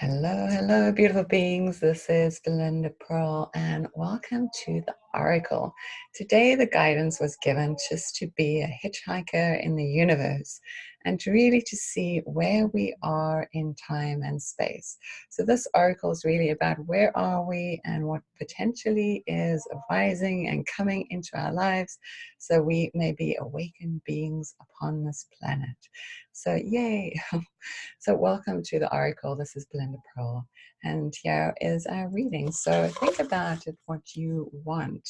Hello, hello, beautiful beings. This is Belinda Pearl, and welcome to the Oracle. Today, the guidance was given just to be a hitchhiker in the universe and to really to see where we are in time and space. So this Oracle is really about where are we and what potentially is arising and coming into our lives so we may be awakened beings upon this planet. So yay! So welcome to the Oracle. This is Belinda Pearl, and here is our reading. So think about it, what you want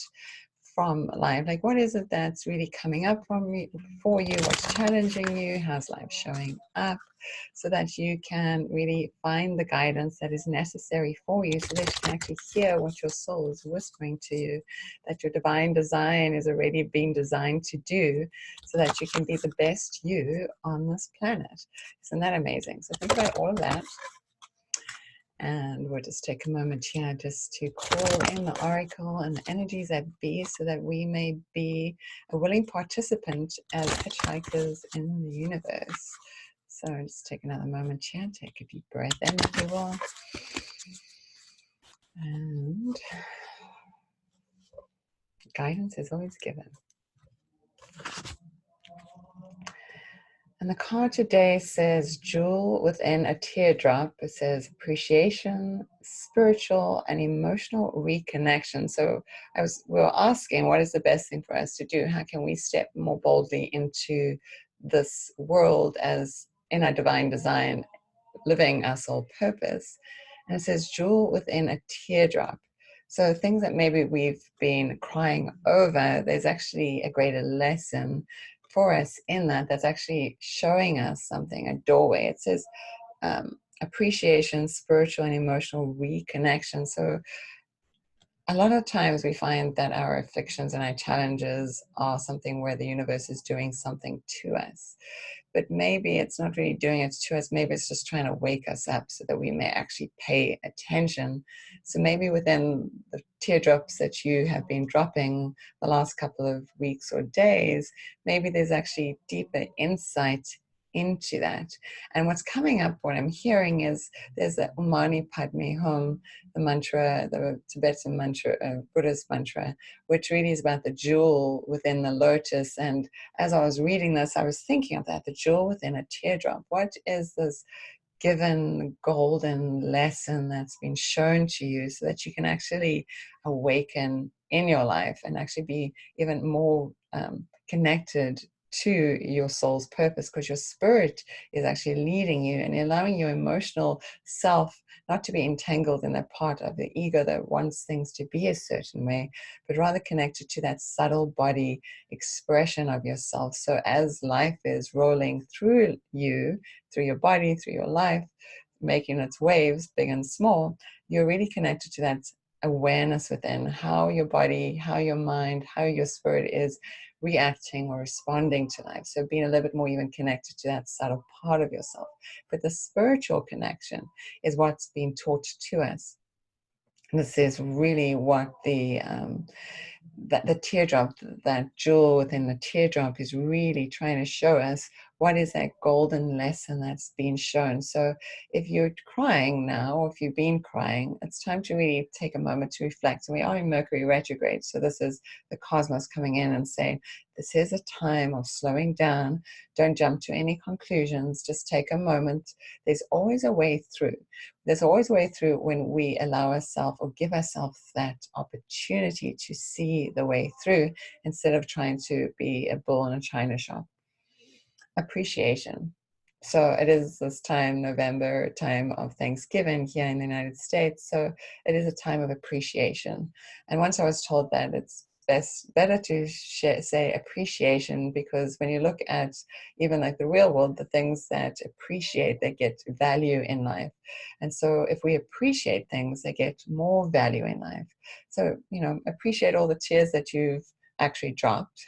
from life. Like, what is it that's really coming up for you? What's challenging you? How's life showing up? So that you can really find the guidance that is necessary for you, so that you can actually hear what your soul is whispering to you, that your divine design is already being designed to do, so that you can be the best you on this planet. Isn't that amazing? So think about all of that. And we'll just take a moment here just to call in the Oracle and the energies that be, so that we may be a willing participant as hitchhikers in the universe. So just take another moment here, take a deep breath in if you will. And guidance is always given. And the card today says jewel within a teardrop. It says appreciation, spiritual and emotional reconnection. So we were asking, what is the best thing for us to do? How can we step more boldly into this world as in our divine design, living our soul purpose? And it says jewel within a teardrop. So things that maybe we've been crying over, there's actually a greater lesson for us in that's actually showing us something, a doorway. It says appreciation, spiritual and emotional reconnection. So a lot of times we find that our afflictions and our challenges are something where the universe is doing something to us. But maybe it's not really doing it to us. Maybe it's just trying to wake us up so that we may actually pay attention. So maybe within the teardrops that you have been dropping the last couple of weeks or days, maybe there's actually deeper insight into that. And what's coming up, what I'm hearing is there's the Mani Padme Hum, the mantra, the Tibetan mantra, Buddhist mantra, which really is about the jewel within the lotus. And as I was reading this, I was thinking of that, the jewel within a teardrop. What is this given golden lesson that's been shown to you, so that you can actually awaken in your life and actually be even more connected to your soul's purpose, because your spirit is actually leading you and allowing your emotional self not to be entangled in that part of the ego that wants things to be a certain way, but rather connected to that subtle body expression of yourself. So as life is rolling through you, through your body, through your life, making its waves, big and small, you're really connected to that awareness within how your body, how your mind, how your spirit is reacting or responding to life. So being a little bit more even connected to that subtle part of yourself. But the spiritual connection is what's being taught to us. And this is really what the teardrop, that jewel within the teardrop, is really trying to show us what is that golden lesson that's being shown. So if you're crying now, or if you've been crying, it's time to really take a moment to reflect. And we are in Mercury retrograde, so this is the cosmos coming in and saying, this is a time of slowing down. Don't jump to any conclusions. Just take a moment. There's always a way through. There's always a way through when we allow ourselves or give ourselves that opportunity to see the way through, instead of trying to be a bull in a china shop. Appreciation. So it is this time, November, time of Thanksgiving here in the United States. So it is a time of appreciation. And once I was told that it's better to say appreciation, because when you look at even like the real world, the things that appreciate, they get value in life. And so if we appreciate things, they get more value in life. So, appreciate all the tears that you've actually dropped,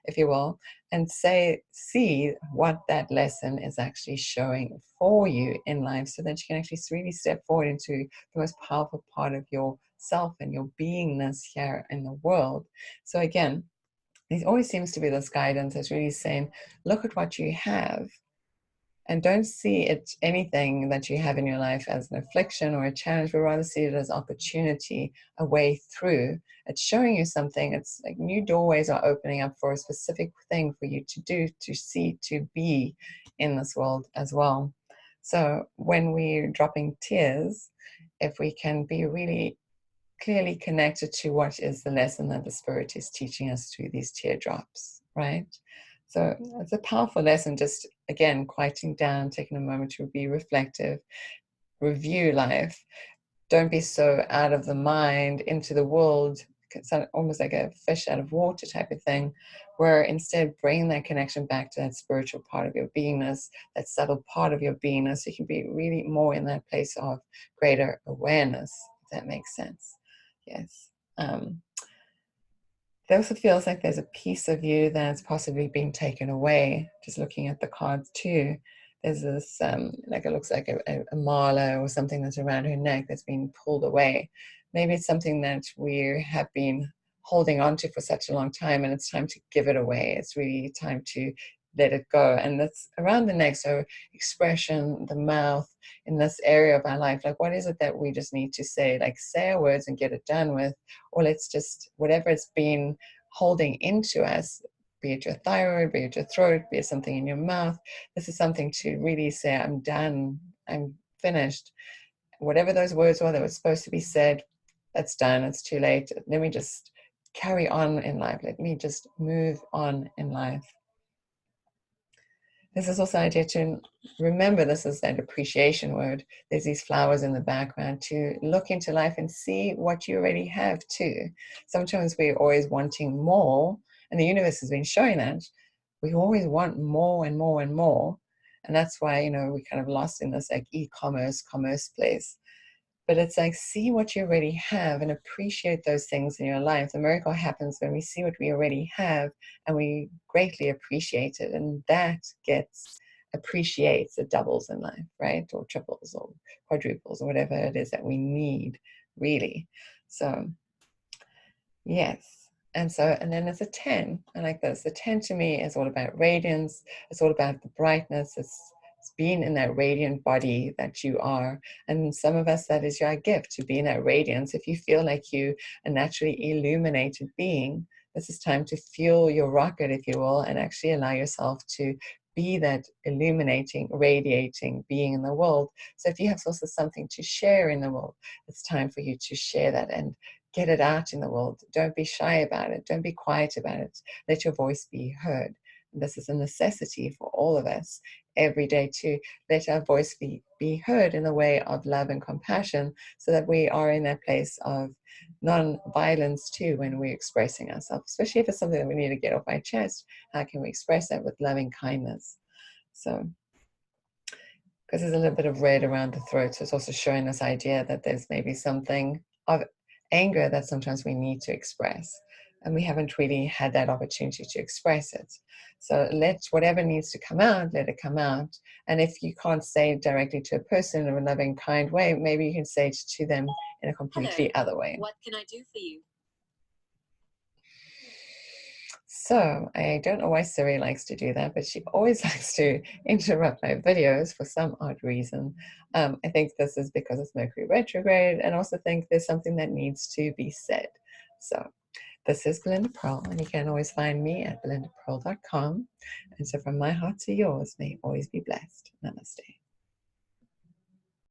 if you will, and see what that lesson is actually showing for you in life, so that you can actually really step forward into the most powerful part of yourself and your beingness here in the world. So again, there always seems to be this guidance that's really saying, look at what you have And don't see it anything that you have in your life as an affliction or a challenge, but rather see it as opportunity, a way through. It's showing you something. It's like new doorways are opening up for a specific thing for you to do, to see, to be in this world as well. So when we're dropping tears, if we can be really clearly connected to what is the lesson that the Spirit is teaching us through these teardrops, right? So it's a powerful lesson, just again, quieting down, taking a moment to be reflective, review life. Don't be so out of the mind into the world. It's almost like a fish out of water type of thing, where instead bring that connection back to that spiritual part of your beingness, that subtle part of your beingness. So you can be really more in that place of greater awareness, if that makes sense. Yes. It also feels like there's a piece of you that's possibly being taken away. Just looking at the cards too, there's this like it looks like a mala or something that's around her neck that's being pulled away. Maybe it's something that we have been holding on to for such a long time, and it's time to give it away. It's really time to let it go. And that's around the neck, so expression, the mouth, in this area of our life. Like, what is it that we just need to say? Like, say our words and get it done with, or let's just, whatever it's been holding into us, be it your thyroid, be it your throat, be it something in your mouth, this is something to really say, I'm done, I'm finished. Whatever those words were that were supposed to be said, that's done, it's too late. Let me just carry on in life. Let me just move on in life. This is also an idea to remember, this is that appreciation word. There's these flowers in the background, to look into life and see what you already have too. Sometimes we're always wanting more, and the universe has been showing that. We always want more and more and more. And that's why, you know, we're kind of lost in this like e-commerce, commerce place. But it's like, see what you already have and appreciate those things in your life. The miracle happens when we see what we already have and we greatly appreciate it. And that appreciates, it doubles in life, right? Or triples or quadruples or whatever it is that we need, really. So, yes. And then there's a 10. I like this. The 10 to me is all about radiance. It's all about the brightness. It's being in that radiant body that you are. And some of us, that is your gift, to be in that radiance. If you feel like you a naturally illuminated being, this is time to fuel your rocket, if you will, and actually allow yourself to be that illuminating, radiating being in the world. So if you have also something to share in the world, it's time for you to share that and get it out in the world. Don't be shy about it. Don't be quiet about it. Let your voice be heard. This is a necessity for all of us every day, to let our voice be heard in the way of love and compassion, so that we are in that place of non-violence too when we're expressing ourselves, especially if it's something that we need to get off our chest. How can we express that with loving kindness? So, because there's a little bit of red around the throat, so it's also showing this idea that there's maybe something of anger that sometimes we need to express, and we haven't really had that opportunity to express it. So let whatever needs to come out, let it come out. And if you can't say it directly to a person in a loving, kind way, maybe you can say it to them in a completely other way. What can I do for you? So I don't know why Siri likes to do that, but she always likes to interrupt my videos for some odd reason. I think this is because it's Mercury retrograde, and also think there's something that needs to be said. So this is Belinda Pearl, and you can always find me at belindapearl.com. And so from my heart to yours, may you always be blessed. Namaste.